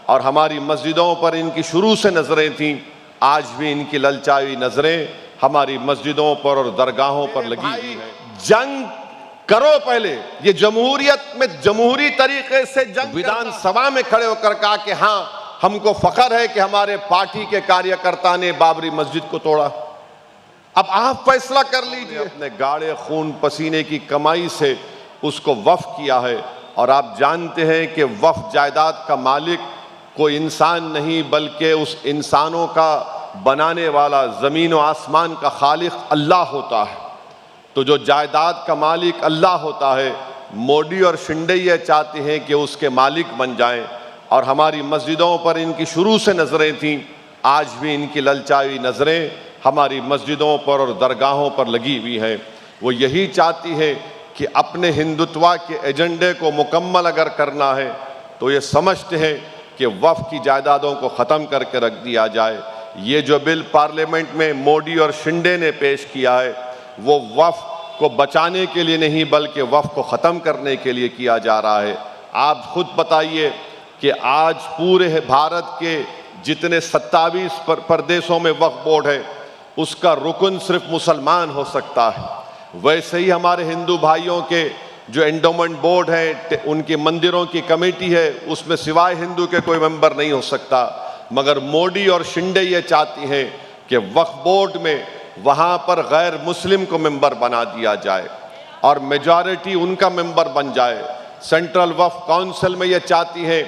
और हमारी मस्जिदों पर इनकी शुरू से नज़रें थीं, आज भी इनकी ललचाई नज़रें हमारी मस्जिदों पर और दरगाहों पर लगी हुई है। जंग करो पहले, ये जमहूरियत में जमहूरी तरीके से जंग, विधानसभा में खड़े होकर कहा कि हाँ हमको फख्र है कि हमारे पार्टी के कार्यकर्ता ने बाबरी मस्जिद को तोड़ा। अब आप फैसला कर लीजिए। अपने गाढ़े खून पसीने की कमाई से उसको वक्फ किया है, और आप जानते हैं कि वक्फ जायदाद का मालिक कोई इंसान नहीं बल्कि उस इंसानों का बनाने वाला ज़मीन व आसमान का खालिक अल्लाह होता है। तो जो जायदाद का मालिक अल्लाह होता है, मोदी और शिंदे ये चाहते हैं कि उसके मालिक बन जाएं, और हमारी मस्जिदों पर इनकी शुरू से नज़रें थीं, आज भी इनकी ललचाई नज़रें हमारी मस्जिदों पर और दरगाहों पर लगी हुई हैं। वो यही चाहती है कि अपने हिंदुत्व के एजेंडे को मुकम्मल अगर करना है तो ये समझते हैं कि वक्फ की जायदादों को ख़त्म करके रख दिया जाए। ये जो बिल पार्लियामेंट में मोदी और शिंदे ने पेश किया है वो वक्फ को बचाने के लिए नहीं बल्कि वक्फ को ख़त्म करने के लिए किया जा रहा है। आप खुद बताइए कि आज पूरे भारत के जितने 27 प्रदेशों में वक्फ बोर्ड है उसका रुकन सिर्फ मुसलमान हो सकता है। वैसे ही हमारे हिंदू भाइयों के जो एंडोमेंट बोर्ड है, उनकी मंदिरों की कमेटी है, उसमें सिवाय हिंदू के कोई मेंबर नहीं हो सकता। मगर मोदी और शिंदे ये चाहती हैं कि वक्फ बोर्ड में वहाँ पर गैर मुस्लिम को मेंबर बना दिया जाए और मेजॉरिटी उनका मेंबर बन जाए। सेंट्रल वक्फ काउंसिल में ये चाहती है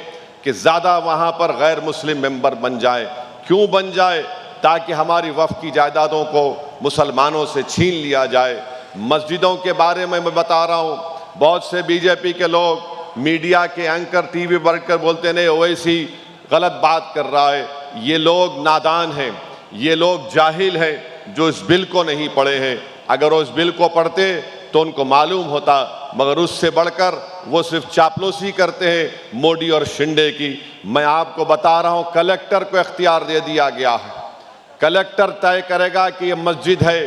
कि ज़्यादा वहाँ पर गैर मुस्लिम मेंबर बन जाए। क्यों बन जाए? ताकि हमारी वक्फ की जायदादों को मुसलमानों से छीन लिया जाए। मस्जिदों के बारे में मैं बता रहा हूँ, बहुत से बीजेपी के लोग मीडिया के एंकर टीवी पर कर बोलते नहीं ओवैसी गलत बात कर रहा है। ये लोग नादान हैं, ये लोग जाहिल हैं जो इस बिल को नहीं पढ़े हैं। अगर वो इस बिल को पढ़ते तो उनको मालूम होता, मगर उससे बढ़कर वो सिर्फ चापलूसी करते हैं मोदी और शिंदे की। मैं आपको बता रहा हूँ, कलेक्टर को इख्तियार दे दिया गया है। कलेक्टर तय करेगा कि ये मस्जिद है,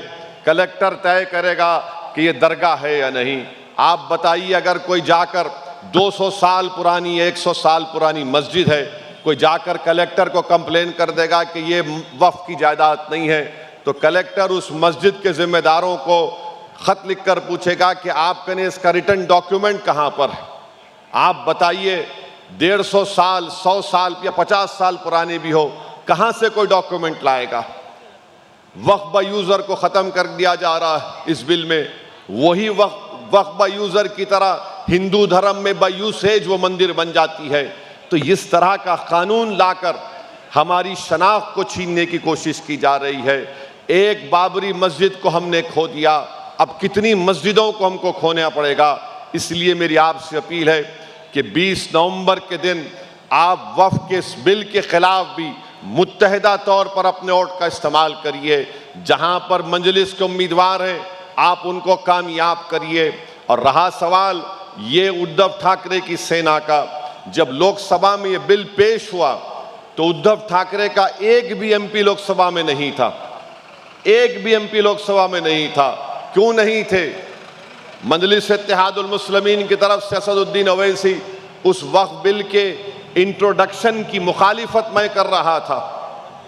कलेक्टर तय करेगा कि ये दरगाह है या नहीं। आप बताइए, अगर कोई जाकर 200 साल पुरानी 100 साल पुरानी मस्जिद है, कोई जाकर कलेक्टर को कंप्लेन कर देगा कि ये वक्फ की जायदाद नहीं है, तो कलेक्टर उस मस्जिद के जिम्मेदारों को खत लिखकर पूछेगा कि आपके ने इसका रिटर्न डॉक्यूमेंट कहाँ पर है। आप बताइए, 150 साल 100 साल या 50 साल पुरानी भी हो, कहाँ से कोई डॉक्यूमेंट लाएगा? वक्फ बाय यूजर को ख़त्म कर दिया जा रहा है इस बिल में। वही वक्फ बाय यूजर की तरह हिंदू धर्म में बाय यूसेज वो मंदिर बन जाती है। तो इस तरह का कानून लाकर हमारी शनाख्त को छीनने की कोशिश की जा रही है। एक बाबरी मस्जिद को हमने खो दिया, अब कितनी मस्जिदों को हमको खोना पड़ेगा। इसलिए मेरी आपसे अपील है कि 20 नवंबर के दिन आप वक्फ के इस बिल के खिलाफ भी मुत्तहिदा तौर पर अपने वोट का इस्तेमाल करिए। जहां पर मजलिस के उम्मीदवार हैं आप उनको कामयाब करिए। और रहा सवाल ये उद्धव ठाकरे की सेना का, जब लोकसभा में ये बिल पेश हुआ तो उद्धव ठाकरे का एक भी एमपी लोकसभा में नहीं था, एक भी एमपी लोकसभा में नहीं था। क्यों नहीं थे? मजलिस इत्तेहादुल मुस्लिमीन की तरफ से असदुद्दीन ओवैसी उस वक्फ बिल के इंट्रोडक्शन की मुखालिफत मैं कर रहा था।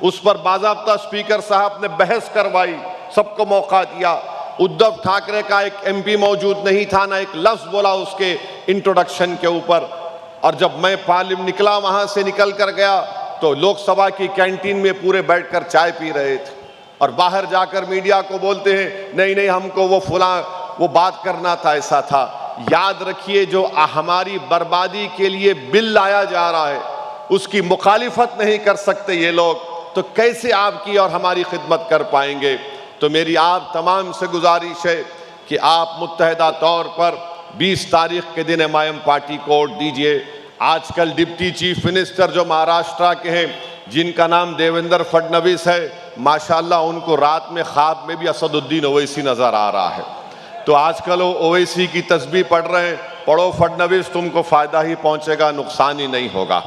उस पर बाज़ाब्ता स्पीकर साहब ने बहस करवाई, सबको मौका दिया। उद्धव ठाकरे का एक एमपी मौजूद नहीं था, ना एक लफ्ज़ बोला उसके इंट्रोडक्शन के ऊपर। और जब मैं पार्लियामेंट निकला, वहाँ से निकल कर गया तो लोकसभा की कैंटीन में पूरे बैठकर चाय पी रहे थे और बाहर जाकर मीडिया को बोलते हैं नहीं नहीं हमको वो बात करना था, ऐसा था। याद रखिए, जो हमारी बर्बादी के लिए बिल लाया जा रहा है उसकी मुखालिफत नहीं कर सकते ये लोग, तो कैसे आपकी और हमारी खिदमत कर पाएंगे? तो मेरी आप तमाम से गुजारिश है कि आप मुत्तहिदा तौर पर 20 तारीख के दिन एमआईएम पार्टी को वोट दीजिए। आजकल डिप्टी चीफ मिनिस्टर जो महाराष्ट्र के हैं, जिनका नाम देवेंद्र फडणवीस है, माशाल्लाह उनको रात में ख्वाब में भी असदुद्दीन ओवैसी नजर आ रहा है। तो आजकल वो ओवैसी की तस्बीह पढ़ रहे हैं। पढ़ो फडणवीस, तुमको फायदा ही पहुंचेगा, नुकसान ही नहीं होगा।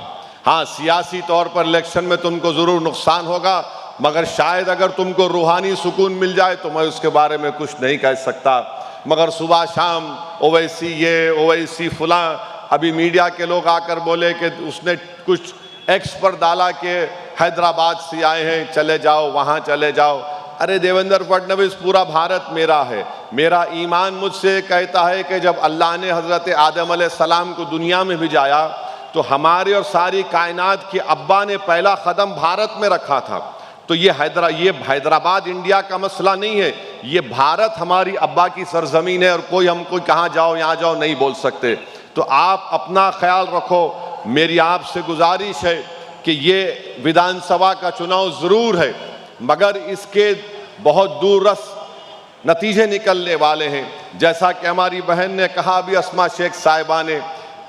हाँ, सियासी तौर पर इलेक्शन में तुमको जरूर नुकसान होगा, मगर शायद अगर तुमको रूहानी सुकून मिल जाए तो मैं उसके बारे में कुछ नहीं कह सकता। मगर सुबह शाम ओवैसी ये ओवैसी फलां, अभी मीडिया के लोग आकर बोले कि उसने कुछ एक्स पर डाला के हैदराबाद से आए हैं, चले जाओ वहाँ चले जाओ। अरे देवेंद्र फडणवीस, पूरा भारत मेरा है। मेरा ईमान मुझसे कहता है कि जब अल्लाह ने हज़रत आदम अलैहिस्सलाम को दुनिया में भेजाया तो हमारे और सारी कायनात के अब्बा ने पहला कदम भारत में रखा था। तो ये हैदराबाद इंडिया का मसला नहीं है, ये भारत हमारी अब्बा की सरजमीन है और कोई हमको कहाँ जाओ यहाँ जाओ नहीं बोल सकते। तो आप अपना ख्याल रखो। मेरी आपसे गुजारिश है कि ये विधानसभा का चुनाव ज़रूर है, मगर इसके बहुत दूररस नतीजे निकलने वाले हैं। जैसा कि हमारी बहन ने कहा अभी, अस्मा शेख साहिबा ने,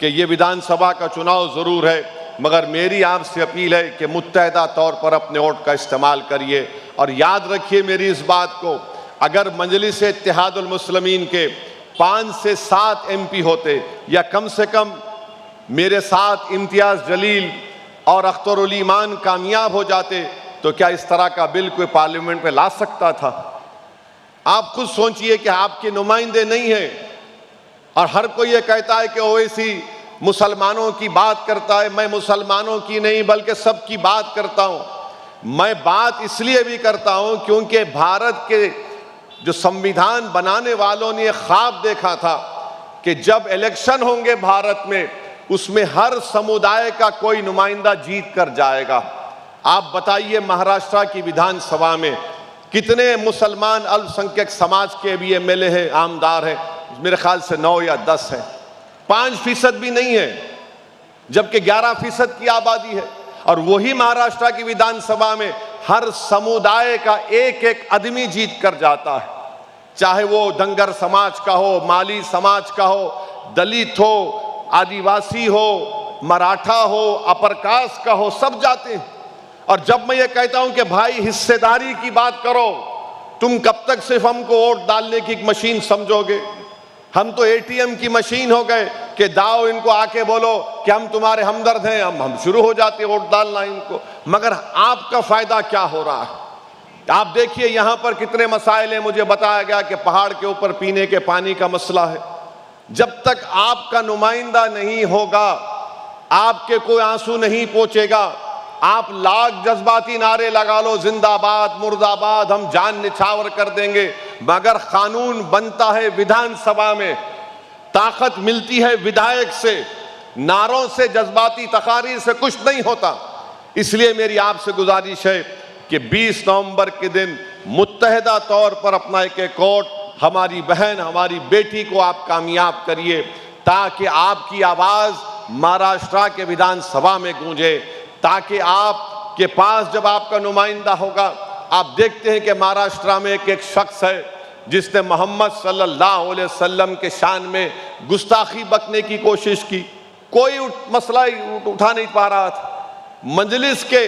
कि ये विधानसभा का चुनाव ज़रूर है, मगर मेरी आपसे अपील है कि मुत्तहदा तौर पर अपने वोट का इस्तेमाल करिए। और याद रखिए मेरी इस बात को, अगर मजलिस इत्तेहादुल मुस्लिमीन के 5 से 7 MP होते, या कम से कम मेरे साथ इम्तियाज़ जलील और अख्तरुल ईमान कामयाब हो जाते, तो क्या इस तरह का बिल कोई पार्लियामेंट में ला सकता था? आप खुद सोचिए कि आपके नुमाइंदे नहीं हैं और हर कोई ये कहता है कि ओवैसी मुसलमानों की बात करता है। मैं मुसलमानों की नहीं बल्कि सबकी बात करता हूँ। मैं बात इसलिए भी करता हूँ क्योंकि भारत के जो संविधान बनाने वालों ने ख्वाब देखा था कि जब इलेक्शन होंगे भारत में, उसमें हर समुदाय का कोई नुमाइंदा जीत कर जाएगा। आप बताइए महाराष्ट्र की विधानसभा में कितने मुसलमान अल्पसंख्यक समाज के भी MLA हैं, आमदार हैं? मेरे ख्याल से 9 या 10 हैं। 5% भी नहीं है, जबकि 11% की आबादी है। और वही महाराष्ट्र की विधानसभा में हर समुदाय का एक एक आदमी जीत कर जाता है, चाहे वो धंगर समाज का हो, माली समाज का हो, दलित हो, आदिवासी हो, मराठा हो, अपर कास्ट का हो, सब जाते हैं। और जब मैं ये कहता हूं कि भाई हिस्सेदारी की बात करो, तुम कब तक सिर्फ हमको वोट डालने की एक मशीन समझोगे? हम तो ATM की मशीन हो गए कि दाओ इनको आके बोलो कि हम तुम्हारे हमदर्द हैं, हम शुरू हो जाते वोट डालना इनको। मगर आपका फायदा क्या हो रहा है? आप देखिए यहाँ पर कितने मसाइल हैं। मुझे बताया गया कि पहाड़ के ऊपर पीने के पानी का मसला है। जब तक आपका नुमाइंदा नहीं होगा, आपके कोई आंसू नहीं पहुंचेगा। आप लाख जज्बाती नारे लगा लो, जिंदाबाद मुर्दाबाद, हम जान निछावर कर देंगे, मगर कानून बनता है विधानसभा में, ताकत मिलती है विधायक से। नारों से, जज्बाती तकारीर से कुछ नहीं होता। इसलिए मेरी आपसे गुजारिश है कि 20 नवंबर के दिन मुत्तहदा तौर पर अपना एक वोट हमारी बहन, हमारी बेटी को आप कामयाब करिए, ताकि आपकी आवाज महाराष्ट्र के विधानसभा में गूंजे, ताकि आपके पास जब आपका नुमाइंदा होगा। आप देखते हैं कि महाराष्ट्र में एक शख्स है जिसने मोहम्मद सल्लल्लाहु अलैहि वसल्लम के शान में गुस्ताखी बकने की कोशिश की, कोई मसला उठा नहीं पा रहा था। मजलिस के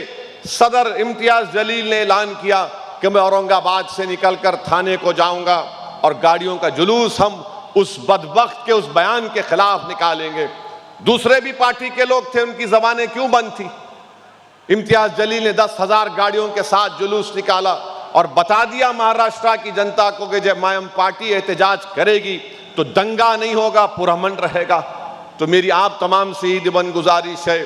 सदर इम्तियाज जलील ने ऐलान किया कि मैं औरंगाबाद से निकलकर थाने को जाऊंगा और गाड़ियों का जुलूस हम उस बदबख्त के उस बयान के खिलाफ निकालेंगे। दूसरे भी पार्टी के लोग थे, उनकी जबानें क्यों बंद थी? इम्तियाज जलील ने 10,000 गाड़ियों के साथ जुलूस निकाला और बता दिया महाराष्ट्र की जनता को कि जब मायम पार्टी एहतजाज करेगी तो दंगा नहीं होगा, पुरअमन रहेगा। तो मेरी आप तमाम से ईदबन गुजारिश है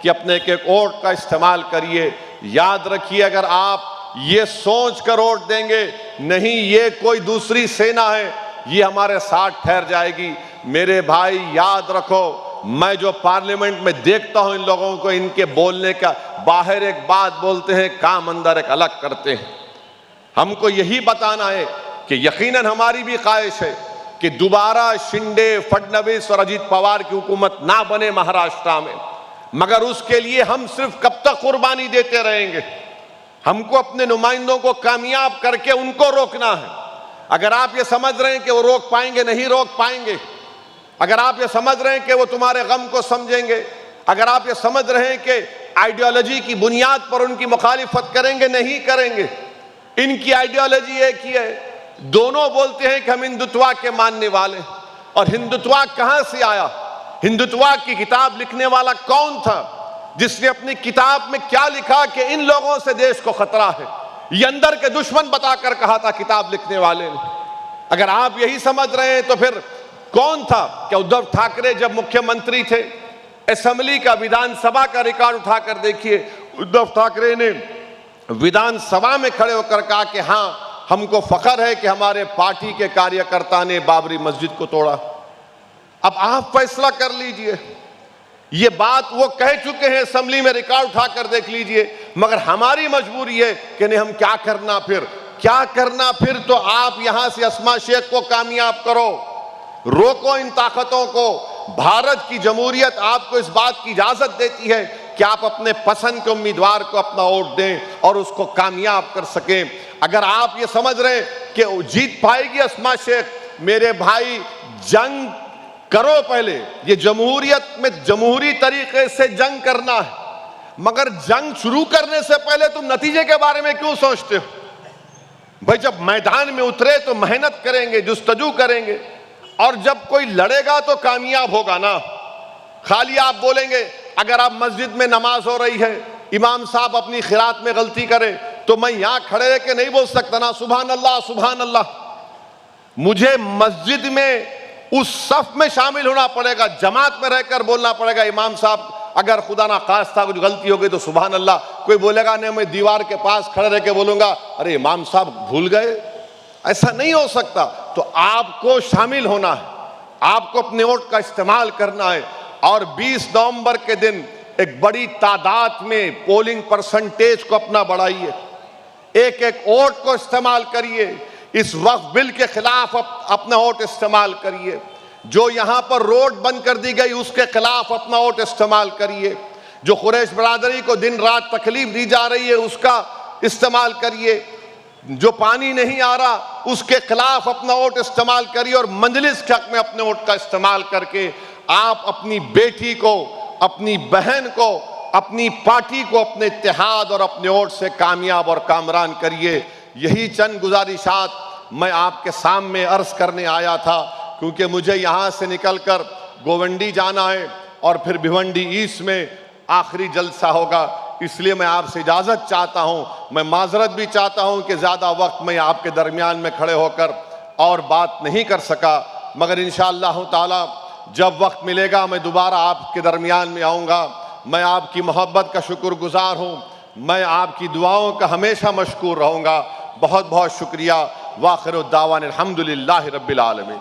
कि अपने एक वोट का इस्तेमाल करिए। याद रखिए, अगर आप ये सोच कर वोट देंगे, नहीं ये कोई दूसरी सेना है, ये हमारे साथ ठहर जाएगी। मेरे भाई याद रखो, मैं जो पार्लियामेंट में देखता हूं इन लोगों को, इनके बोलने का, बाहर एक बात बोलते हैं, काम अंदर एक अलग करते हैं। हमको यही बताना है कि यकीनन हमारी भी ख्वाहिश है कि दोबारा शिंदे, फडणवीस और अजीत पवार की हुकूमत ना बने महाराष्ट्र में, मगर उसके लिए हम सिर्फ कब तक कुर्बानी देते रहेंगे? हमको अपने नुमाइंदों को कामयाब करके उनको रोकना है। अगर आप ये समझ रहे हैं कि वो रोक पाएंगे, नहीं रोक पाएंगे। अगर आप ये समझ रहे हैं कि वो तुम्हारे गम को समझेंगे, अगर आप ये समझ रहे हैं कि आइडियोलॉजी की बुनियाद पर उनकी मुखालिफत करेंगे, नहीं करेंगे। इनकी आइडियोलॉजी एक ही है, दोनों बोलते हैं कि हम हिंदुत्व के मानने वाले। और हिंदुत्व कहां से आया? हिंदुत्व की किताब लिखने वाला कौन था? जिसने अपनी किताब में क्या लिखा कि इन लोगों से देश को खतरा है, ये अंदर के दुश्मन बताकर कहा था किताब लिखने वाले ने। अगर आप यही समझ रहे हैं तो फिर कौन था? क्या उद्धव ठाकरे जब मुख्यमंत्री थे असेंबली का, विधानसभा का रिकॉर्ड उठाकर देखिए, उद्धव ठाकरे ने विधानसभा में खड़े होकर कहा कि हाँ, हमको फख्र है कि हमारे पार्टी के कार्यकर्ता ने बाबरी मस्जिद को तोड़ा। अब आप फैसला कर लीजिए। ये बात वो कह चुके हैं असेंबली में, रिकॉर्ड उठाकर देख लीजिए। मगर हमारी मजबूरी है कि नहीं, हम क्या करना फिर तो आप यहां से अस्मा शेख को कामयाब करो, रोको इन ताकतों को। भारत की जमहूरियत आपको इस बात की इजाजत देती है कि आप अपने पसंद के उम्मीदवार को अपना वोट दें और उसको कामयाब कर सकें। अगर आप ये समझ रहे हैं कि जीत पाएगी अस्मा शेख, मेरे भाई, जंग करो पहले। ये जमहूरियत में जमहूरी तरीके से जंग करना है, मगर जंग शुरू करने से पहले तुम नतीजे के बारे में क्यों सोचते हो? भाई, जब मैदान में उतरे तो मेहनत करेंगे, जुस्तजू करेंगे, और जब कोई लड़ेगा तो कामयाब होगा ना। खाली आप बोलेंगे, अगर आप मस्जिद में नमाज हो रही है, इमाम साहब अपनी खिरात में गलती करे, तो मैं यहां खड़े रह के नहीं बोल सकता ना सुभान अल्लाह सुभान अल्लाह। मुझे मस्जिद में उस सफ में शामिल होना पड़ेगा, जमात में रहकर बोलना पड़ेगा, इमाम साहब अगर खुदा ना खास्ता कुछ गलती हो गई तो सुभान अल्लाह। कोई बोलेगा नहीं, मैं दीवार के पास खड़े रह के बोलूंगा, अरे इमाम साहब भूल गए, ऐसा नहीं हो सकता। तो आपको शामिल होना है, आपको अपने वोट का इस्तेमाल करना है। और 20 नवंबर के दिन एक बड़ी तादाद में पोलिंग परसेंटेज को अपना बढ़ाइए, एक एक वोट को इस्तेमाल करिए। इस वक्फ बिल के खिलाफ अपना वोट इस्तेमाल करिए। जो यहां पर रोड बंद कर दी गई उसके खिलाफ अपना वोट इस्तेमाल करिए। जो कुरैश बरादरी को दिन रात तकलीफ दी जा रही है उसका इस्तेमाल करिए। जो पानी नहीं आ रहा उसके खिलाफ अपना वोट इस्तेमाल करिए। और मजलिस के हक में अपने वोट का इस्तेमाल करके आप अपनी बेटी को, अपनी बहन को, अपनी पार्टी को अपने इत्तेहाद और अपने वोट से कामयाब और कामरान करिए। यही चंद गुजारिशात मैं आपके सामने अर्ज करने आया था, क्योंकि मुझे यहाँ से निकलकर गोवंडी जाना है और फिर भिवंडी ईस्ट में आखिरी जलसा होगा। इसलिए मैं आपसे इजाज़त चाहता हूँ, मैं माजरत भी चाहता हूँ कि ज़्यादा वक्त मैं आपके दरमियान में खड़े होकर और बात नहीं कर सका। मगर इंशाअल्लाह ताला जब वक्त मिलेगा मैं दोबारा आपके दरमियान में आऊँगा। मैं आपकी मोहब्बत का शुक्रगुजार हूँ, मैं आपकी दुआओं का हमेशा मशकूर रहूँगा। बहुत बहुत शुक्रिया। वाखिर दावान अल्हम्दुलिल्लाहि रब्बिल आलमीन।